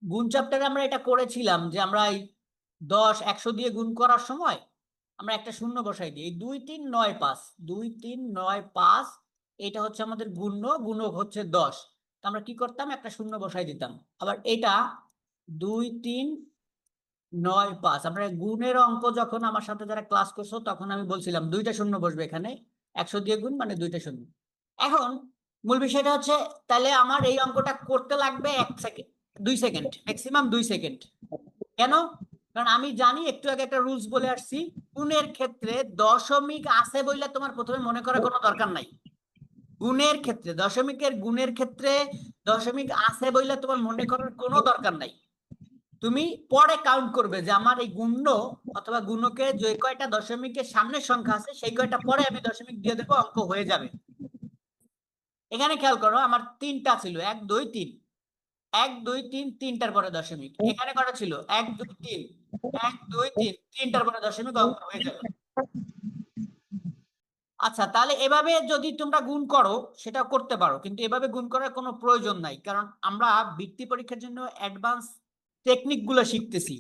গুণ চ্যাপ্টারে আমরা এটা করেছিলাম যে আমরা এই 10 100 দিয়ে গুণ করার সময় আমরা একটা শূন্য বসাই দিই। 2 3 9 5, 2 3 9 5, এটা হচ্ছে আমাদের গুণ্য, গুণক হচ্ছে 10। তো আমরা কি করতাম, একটা শূন্য বসাই দিতাম। আবার এটা 2 3 9 5, আমরা গুণের অঙ্ক যখন আমার সাথে যারা ক্লাস করছো তখন আমি বলছিলাম দুইটা শূন্য বসবে এখানে, 100 দিয়ে গুণ মানে দুইটা শূন্য। এখন মূল বিষয়টা হচ্ছে, তাহলে আমার এই অঙ্কটা করতে লাগবে 1 সেকেন্ড, 2 সেকেন্ড, ম্যাক্সিমাম 2 সেকেন্ড। কেন? কারণ আমি জানি, একটু আগে একটা রুলস বলে আসছি, গুণের ক্ষেত্রে দশমিক আছে বললে তোমার প্রথমে মনে করার কোনো দরকার নাই। গুণের ক্ষেত্রে, দশমিকের গুণের ক্ষেত্রে দশমিক আছে বললে তোমার মনে করার কোনো দরকার নাই। তুমি পরে কাউন্ট করবে যে আমার এই গুণ্য অথবা গুণকে যে কয়টা দশমিকের সামনের সংখ্যা আছে সেই কয়টা পরে আমি দশমিক দিয়ে দেবো, অঙ্ক হয়ে যাবে। এখানে খেয়াল করো, আমার তিনটা ছিল, 1 2 3, 1 2 3, তিনটার পরে দশমিক। এখানে কটা ছিল? 1 2 3, 1 2 3, তিনটার পরে দশমিক, অঙ্ক হয়ে যাবে। আচ্ছা, তাহলে এভাবে যদি তোমরা গুণ করো সেটা করতে পারো, কিন্তু এভাবে গুণ করার কোনো প্রয়োজন নাই, কারণ আমরা বৃত্তি পরীক্ষার জন্য অ্যাডভান্স টেকনিক গুলো শিখতেছি।